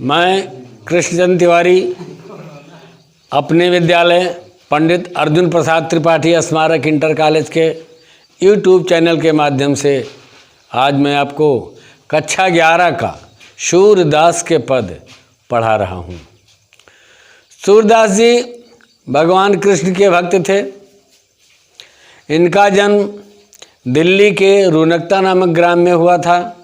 मैं कृष्णचंद्र तिवारी अपने विद्यालय पंडित अर्जुन प्रसाद त्रिपाठी स्मारक इंटर कॉलेज के यूट्यूब चैनल के माध्यम से आज मैं आपको कक्षा 11 का सूरदास के पद पढ़ा रहा हूँ। सूरदास जी भगवान कृष्ण के भक्त थे। इनका जन्म दिल्ली के रुनकता नामक ग्राम में हुआ था।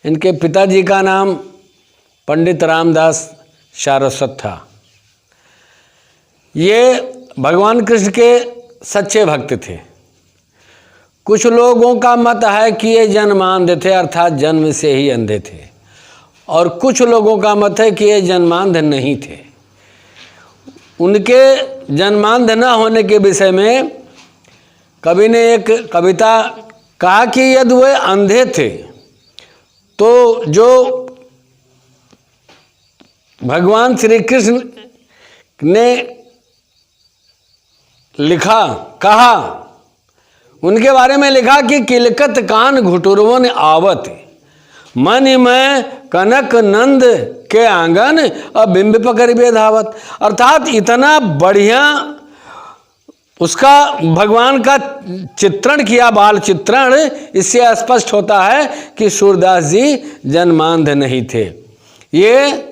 इनके पिताजी का नाम पंडित रामदास सारस्वत था। ये भगवान कृष्ण के सच्चे भक्त थे। कुछ लोगों का मत है कि ये जन्मांध थे, अर्थात जन्म से ही अंधे थे, और कुछ लोगों का मत है कि ये जन्मांध नहीं थे। उनके जन्मांध न होने के विषय में कवि ने एक कविता कहा कि यदि वे अंधे थे तो जो भगवान श्री कृष्ण ने लिखा कहा, उनके बारे में लिखा कि किलकत कान घुटुरवन आवत, मन में कनक नंद के आंगन अब बिंब पकड़ बेधावत। अर्थात इतना बढ़िया उसका भगवान का चित्रण किया, बाल चित्रण। इससे स्पष्ट होता है कि सूरदास जी जन्मांध नहीं थे। ये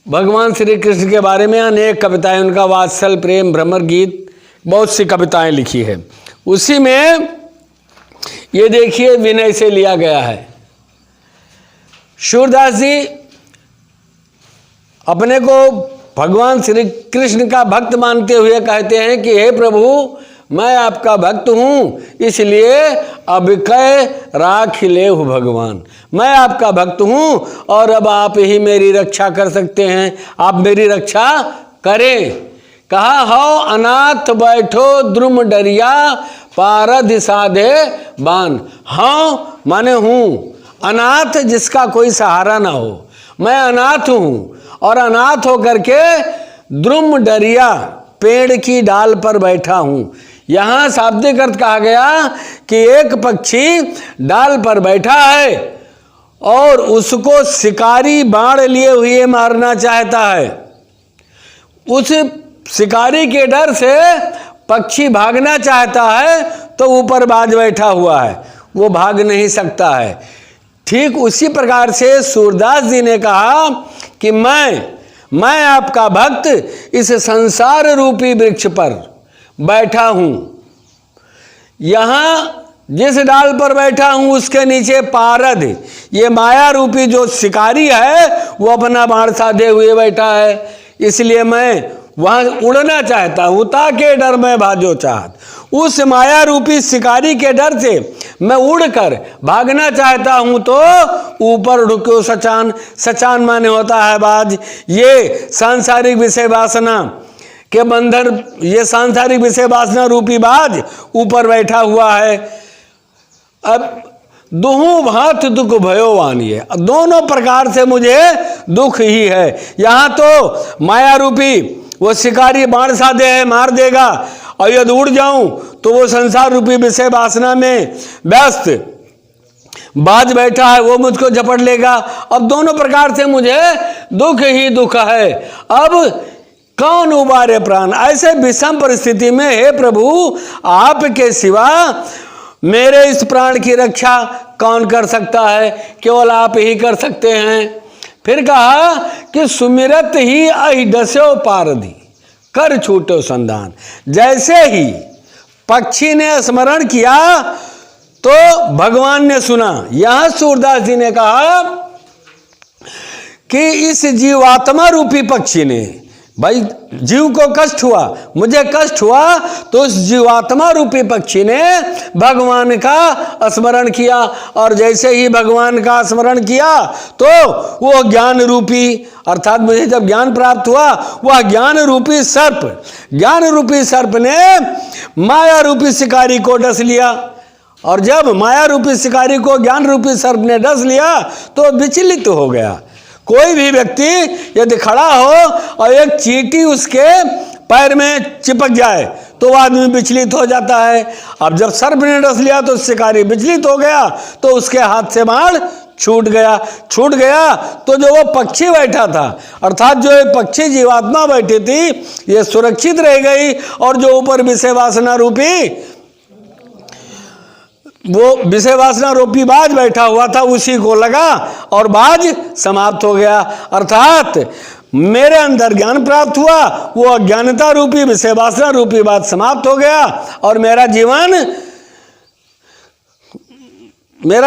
भगवान श्री कृष्ण के बारे में अनेक कविताएं, उनका वात्सल प्रेम भ्रमर गीत, बहुत सी कविताएं लिखी है। उसी में ये देखिए विनय से लिया गया है। सूरदास जी अपने को भगवान श्री कृष्ण का भक्त मानते हुए कहते हैं कि हे प्रभु, मैं आपका भक्त हूँ, इसलिए अब कह राख ले हो भगवान। मैं आपका भक्त हूँ और अब आप ही मेरी रक्षा कर सकते हैं, आप मेरी रक्षा करें। कहा हो अनाथ बैठो द्रुम डरिया पारध साधे बान। हाँ माने हूँ अनाथ, जिसका कोई सहारा ना हो। मैं अनाथ हूँ और अनाथ होकर के द्रुम डरिया पेड़ की डाल पर बैठा हूँ। यहाँ शाब्दिक अर्थ कहा गया कि एक पक्षी डाल पर बैठा है और उसको शिकारी बाण लिए हुए मारना चाहता है। उस शिकारी के डर से पक्षी भागना चाहता है तो ऊपर बाज बैठा हुआ है, वो भाग नहीं सकता है। ठीक उसी प्रकार से सूरदास जी ने कहा कि मैं आपका भक्त इस संसार रूपी वृक्ष पर बैठा हूं। यहां जिस डाल पर बैठा हूं उसके नीचे पारद, ये माया रूपी जो शिकारी है, वो अपना बाण साधे हुए बैठा है। इसलिए मैं वहां उड़ना चाहता हूं, ताके डर में भाजो चाहत। उस माया रूपी शिकारी के डर से मैं उड़कर भागना चाहता हूं तो ऊपर ढुको सचान। सचान माने होता है बाज। ये सांसारिक विषय वासना के बंधन, ये सांसारिक विषय वासना रूपी बाज ऊपर बैठा हुआ है। अब दुहू भात दुख भयो वानिए, दोनों प्रकार से मुझे दुख ही है। यहाँ तो माया रूपी वो शिकारी बाण साधे है, मार देगा, और यदि उड़ जाऊं तो वो संसार रूपी विषय वासना में व्यस्त बाज बैठा है, वो मुझको झपट लेगा। अब दोनों प्रकार से मुझे दुख ही दुख है। अब कौन उबारे प्राण? ऐसे विषम परिस्थिति में हे प्रभु, आपके सिवा मेरे इस प्राण की रक्षा कौन कर सकता है? केवल आप ही कर सकते हैं। फिर कहा कि सुमिरत ही अहि डस्यो पारधी कर छूटो संधान। जैसे ही पक्षी ने स्मरण किया तो भगवान ने सुना। यहां सूरदास जी ने कहा कि इस जीवात्मा रूपी पक्षी ने, भाई जीव को कष्ट हुआ, मुझे कष्ट हुआ, तो उस जीवात्मा रूपी पक्षी ने भगवान का स्मरण किया। और जैसे ही भगवान का स्मरण किया तो वो ज्ञान रूपी, अर्थात मुझे जब ज्ञान प्राप्त हुआ, वह ज्ञान रूपी सर्प ने माया रूपी शिकारी को डस लिया। और जब माया रूपी शिकारी को ज्ञान रूपी सर्प ने डस लिया तो विचलित हो गया। कोई भी व्यक्ति यदि खड़ा हो और एक चींटी उसके पैर में चिपक जाए तो आदमी विचलित हो जाता है। अब जब सर्प ने डस लिया तो शिकारी विचलित हो गया, तो उसके हाथ से बाण छूट गया। तो जो वो पक्षी बैठा था, अर्थात जो ये पक्षी जीवात्मा बैठी थी, ये सुरक्षित रह गई, और जो ऊपर विषय वासना रूपी बाज बैठा हुआ था उसी को लगा और बाज समाप्त हो गया। अर्थात मेरे अंदर ज्ञान प्राप्त हुआ, वो अज्ञानता रूपी विषय वासना रूपी बात समाप्त हो गया, और मेरा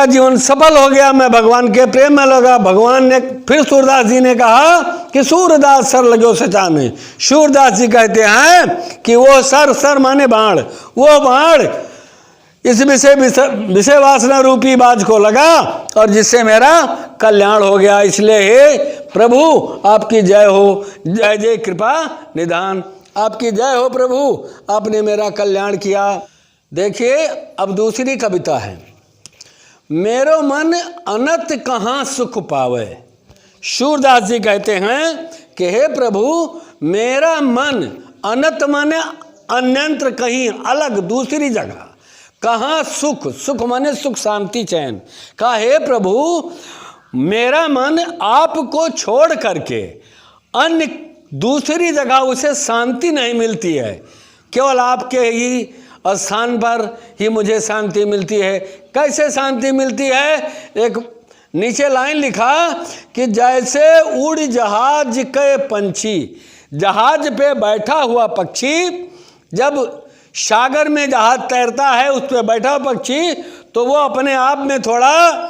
जीवन सफल हो गया। मैं भगवान के प्रेम में लगा। भगवान ने फिर सूरदास जी ने कहा कि सूरदास सर लगो सचाने। सूरदास जी कहते हैं कि वो सर माने बाण, वो बाण इस विषय वासना रूपी बाज को लगा, और जिससे मेरा कल्याण हो गया। इसलिए हे प्रभु आपकी जय हो, जय जय कृपा निधान, आपकी जय हो प्रभु, आपने मेरा कल्याण किया। देखिए अब दूसरी कविता है, मेरो मन अनंत कहाँ सुख पावे। सूरदास जी कहते हैं कि हे प्रभु मेरा मन अनंत माने अन्यंत्र, कहीं अलग दूसरी जगह, कहाँ सुख माने सुख शांति चैन। कहा हे प्रभु मेरा मन आपको छोड़ करके अन्य दूसरी जगह उसे शांति नहीं मिलती है, केवल आपके ही स्थान पर ही मुझे शांति मिलती है। कैसे शांति मिलती है? एक नीचे लाइन लिखा कि जैसे उड़ जहाज के पंछी, जहाज पे बैठा हुआ पक्षी जब सागर में जहाज तैरता है, उस पर बैठा हुआ पक्षी, तो वो अपने आप में थोड़ा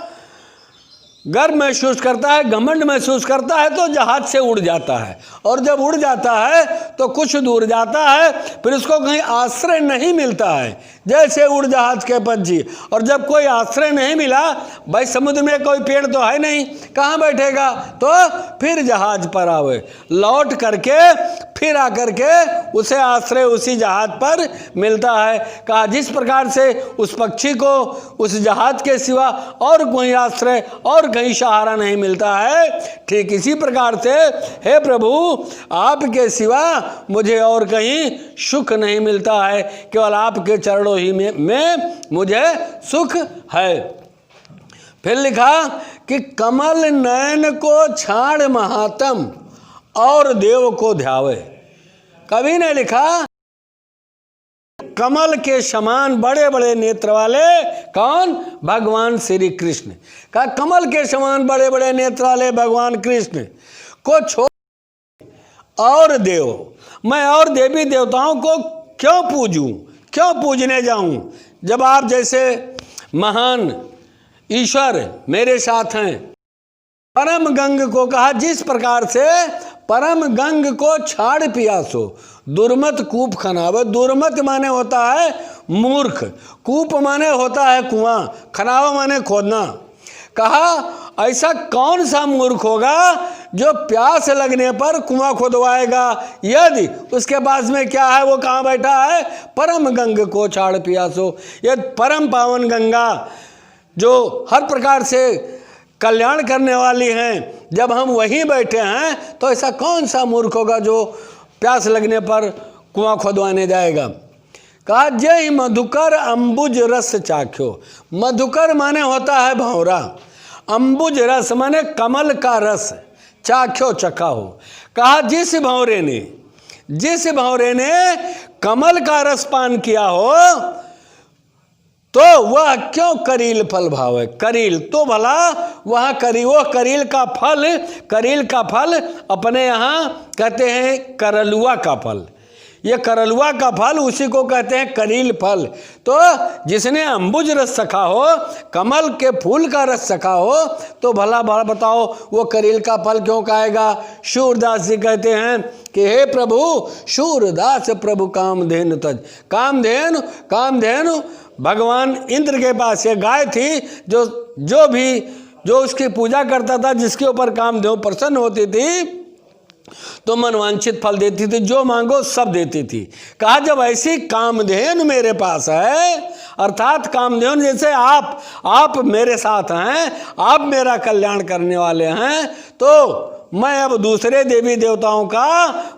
गर्व महसूस करता है, घमंड महसूस करता है, तो जहाज से उड़ जाता है। और जब उड़ जाता है तो कुछ दूर जाता है, फिर उसको कहीं आश्रय नहीं मिलता है, जैसे उड़ जहाज के पंछी। और जब कोई आश्रय नहीं मिला, भाई समुद्र में कोई पेड़ तो है नहीं, कहाँ बैठेगा, तो फिर जहाज पर आवे, लौट करके फिर आकर के उसे आश्रय उसी जहाज पर मिलता है। कहा जिस प्रकार से उस पक्षी को उस जहाज के सिवा और कोई आश्रय और कहीं सहारा नहीं मिलता है, ठीक इसी प्रकार से हे प्रभु आपके सिवा मुझे और कहीं सुख नहीं मिलता है, केवल आपके चरणों ही में मुझे सुख है। फिर लिखा कि कमल नयन को छाड़ महात्म और देव को ध्यावे। कवि ने लिखा कमल के समान बड़े बड़े नेत्र वाले, कौन? भगवान श्री कृष्ण। का कमल के समान बड़े बड़े नेत्र वाले भगवान कृष्ण को छोड़ और देव, मैं और देवी देवताओं को क्यों पूजूं, क्यों पूजने जाऊं, जब आप जैसे महान ईश्वर मेरे साथ हैं। परम गंग को कहा जिस प्रकार से परम गंग को छाड़ पियासो, दुर्मत कूप खनावे। दुर्मत माने होता है मूर्ख, कूप माने होता है कुआं, खनावा माने खोदना। कहा ऐसा कौन सा मूर्ख होगा जो प्यास लगने पर कुआं खोदवाएगा, यदि उसके पास में क्या है, वो कहाँ बैठा है? परम गंग को छाड़ पियासो। ये परम पावन गंगा जो हर प्रकार से कल्याण करने वाली हैं, जब हम वहीं बैठे हैं, तो ऐसा कौन सा मूर्ख होगा जो प्यास लगने पर कुआं खोदवाने जाएगा। कहा जय मधुकर अंबुज रस चाख्यो। मधुकर माने होता है भंवरा, अंबुज रस माने कमल का रस, चाख्यो चखा हो। कहा जिस भंवरे ने कमल का रस पान किया हो, तो वह क्यों करील फल भावे। करील तो भला वह वो करील का फल अपने यहाँ कहते हैं करलुआ का फल। ये करलुआ का फल उसी को कहते हैं करील फल। तो जिसने अंबुज रस सखा हो, कमल के फूल का रस सखा हो, तो भला बताओ वो करील का फल क्यों खाएगा। सूरदास जी कहते हैं कि हे प्रभु सूरदास प्रभु कामधेनु तज। कामधेनु भगवान इंद्र के पास ये गाय थी, जो उसकी पूजा करता था, जिसके ऊपर कामधेनु प्रसन्न होती थी, तो मनवांछित फल देती थी, जो मांगो सब देती थी। कहा जब ऐसी कामधेनु मेरे पास है, अर्थात कामधेनु जैसे आप मेरे साथ हैं, आप मेरा कल्याण करने वाले हैं, तो मैं अब दूसरे देवी देवताओं का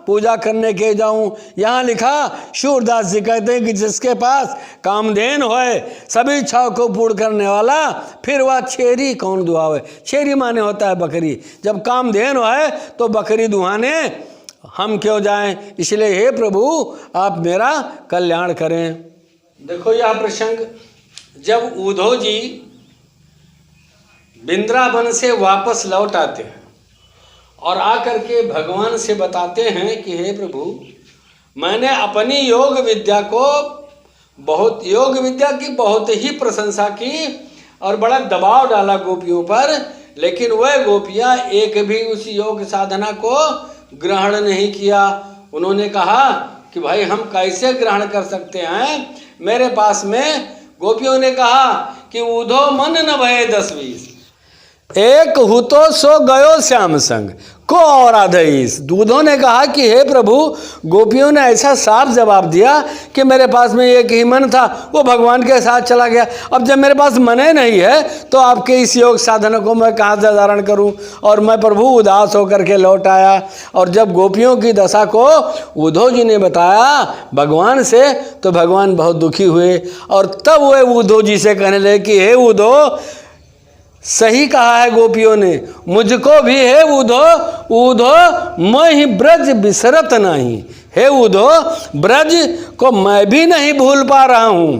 पूजा करने के जाऊं। यहाँ लिखा, सूरदास जी कहते हैं कि जिसके पास कामधेन होए, सभी इच्छाओं को पूर्ण करने वाला, फिर वह छेरी कौन दुहावे। छेरी माने होता है बकरी। जब कामधेन होए तो बकरी दुहाने हम क्यों जाएं। इसलिए हे प्रभु आप मेरा कल्याण करें। देखो यह प्रसंग, जब उद्धव जी वृंदावन से वापस लौट आते हैं और आकर के भगवान से बताते हैं कि हे प्रभु, मैंने अपनी योग विद्या की बहुत ही प्रशंसा की और बड़ा दबाव डाला गोपियों पर, लेकिन वह गोपियां एक भी उस योग साधना को ग्रहण नहीं किया। उन्होंने कहा कि भाई हम कैसे ग्रहण कर सकते हैं, मेरे पास में। गोपियों ने कहा कि उधो मन न भये 10-20, एक हुतो सो गयो श्याम संग को और आधईस। दूधों ने कहा कि हे प्रभु, गोपियों ने ऐसा साफ जवाब दिया कि मेरे पास में एक ही मन था, वो भगवान के साथ चला गया। अब जब मेरे पास मन ही नहीं है तो आपके इस योग साधना को मैं कहाँ से धारण करूं। और मैं प्रभु उदास होकर के लौट आया। और जब गोपियों की दशा को उद्धव जी ने बताया भगवान से, तो भगवान बहुत दुखी हुए। और तब वे उद्धव जी से कहने लगे कि हे उद्धव, सही कहा है गोपियों ने, मुझको भी हे उद्धो मैं ही ब्रज बिसरत नहीं। हे उद्धो, ब्रज को मैं भी नहीं भूल पा रहा हूँ।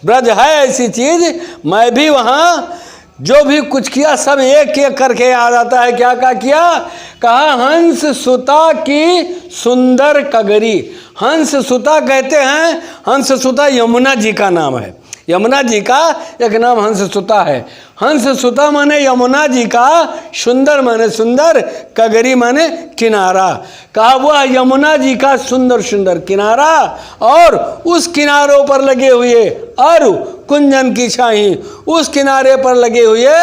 ब्रज है ऐसी चीज, मैं भी वहाँ जो भी कुछ किया सब एक एक करके याद आता है। क्या क्या किया? कहा हंस सुता की सुंदर कगरी। हंस सुता कहते हैं, हंस सुता यमुना जी का नाम है। यमुना जी का एक नाम हंस सुता है। हंस सुता माने यमुना जी का, सुंदर माने सुंदर, कगरी माने किनारा। कहा वह यमुना जी का सुंदर सुंदर किनारा और उस किनारों पर लगे हुए और कुंजन की छाही, उस किनारे पर लगे हुए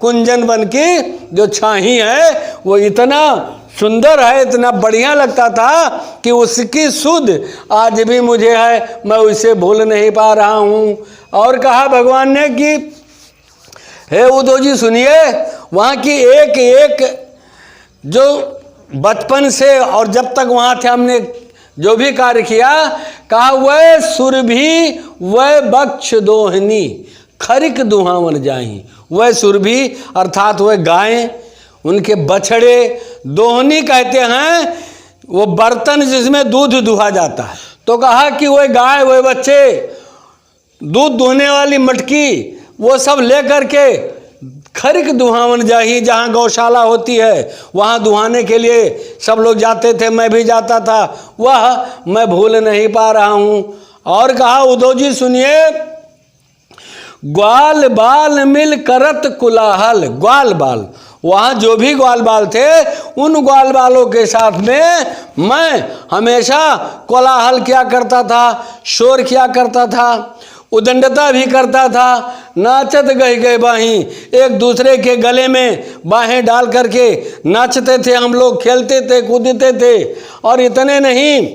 कुंजन वन की जो छाही है वो इतना सुंदर है, इतना बढ़िया लगता था कि उसकी सुध आज भी मुझे है, मैं उसे भूल नहीं पा रहा हूँ। और कहा भगवान ने कि हे उद्धव जी सुनिए, वहाँ की एक एक जो बचपन से और जब तक वहाँ थे हमने जो भी कार्य किया, कहा वह सुरभि वह बक्ष दोहनी खरिक दुहावन जाही। वह सुरभि अर्थात वह गायें, उनके बछड़े, दोहनी कहते हैं वो बर्तन जिसमें दूध दुहा जाता है। तो कहा कि वह गाय, वह बच्चे, दूध दुहने वाली मटकी, वो सब लेकर के खरिक दुहावन जाही, जहाँ गौशाला होती है वहाँ दुहाने के लिए सब लोग जाते थे, मैं भी जाता था, वह मैं भूल नहीं पा रहा हूँ। और कहा उद्धव जी सुनिए, ग्वाल बाल मिल करत कुलाहल। ग्वाल बाल, वहाँ जो भी ग्वाल बाल थे उन ग्वाल बालों के साथ में मैं हमेशा कोलाहल किया करता था, शोर किया करता था, उदंडता भी करता था। नाचत गए गए बाही, एक दूसरे के गले में बाहें डाल करके नाचते थे हम लोग, खेलते थे, कूदते थे। और इतने नहीं,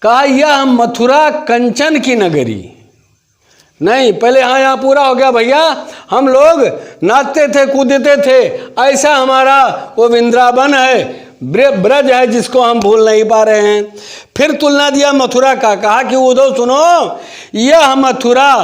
कहा यह मथुरा कंचन की नगरी। नहीं, पहले हाँ यहाँ पूरा हो गया भैया, हम लोग नाचते थे, कूदते थे, ऐसा हमारा वो वृंदावन है, ब्रज है जिसको हम भूल नहीं पा रहे हैं। फिर तुलना दिया मथुरा का, कहा कि उद्धव सुनो, यह मथुरा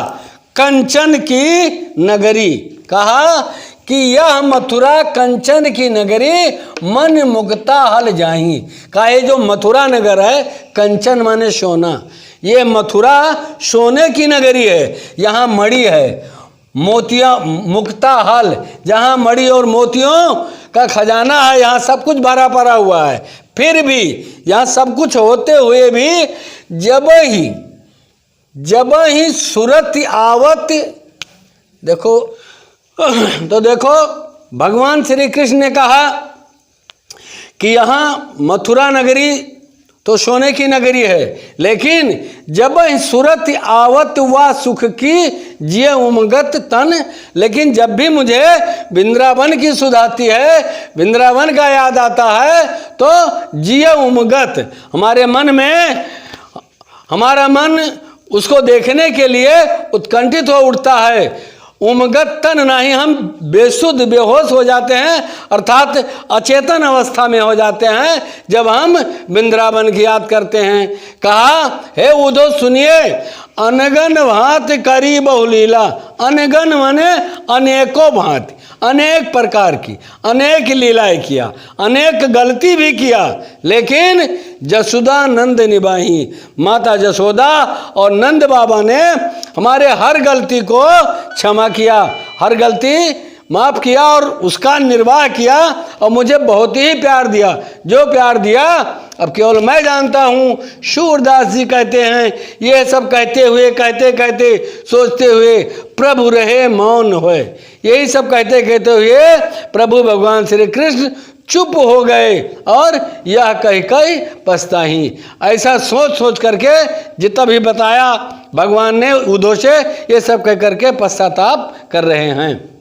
कंचन की नगरी। कहा कि यह मथुरा कंचन की नगरी मन मुक्ता हल जाही। कहा ये जो मथुरा नगर है, कंचन माने सोना, ये मथुरा सोने की नगरी है। यहाँ मणि है, मोतिया मुक्ता हल, जहाँ मणि और मोतियों का खजाना है, यहाँ सब कुछ भरा पड़ा हुआ है। फिर भी यहाँ सब कुछ होते हुए भी जब ही सूरत आवत, देखो तो देखो भगवान श्री कृष्ण ने कहा कि यहाँ मथुरा नगरी तो सोने की नगरी है, लेकिन जब सूरत आवत व सुख की जिये उमगत तन। लेकिन जब भी मुझे वृंदावन की सुध आती है, वृंदावन का याद आता है, तो जिये उमगत, हमारे मन में, हमारा मन उसको देखने के लिए उत्कंठित हो उठता है। उमगत तन नहीं, हम बेसुध बेहोश हो जाते हैं, अर्थात अचेतन अवस्था में हो जाते हैं जब हम वृंदावन की याद करते हैं। कहा, हे उद्धव सुनिए, अनगन भांति करी बहुलीला। अनगन माने अनेकों भांति, अनेक प्रकार की अनेक लीलाएं किया, अनेक गलती भी किया, लेकिन जसोदा नंद निभाही। माता जसोदा और नंद बाबा ने हमारे हर गलती को क्षमा किया, हर गलती माफ किया और उसका निर्वाह किया और मुझे बहुत ही प्यार दिया। जो प्यार दिया अब केवल मैं जानता हूँ। सूरदास जी कहते हैं, ये सब कहते हुए कहते कहते सोचते हुए प्रभु रहे मौन होए। यही सब कहते कहते हुए प्रभु भगवान श्री कृष्ण चुप हो गए और यह कह कह पछताही। ऐसा सोच सोच करके जितना भी बताया भगवान ने उद्धव से, ये सब कह करके पश्चाताप कर रहे हैं।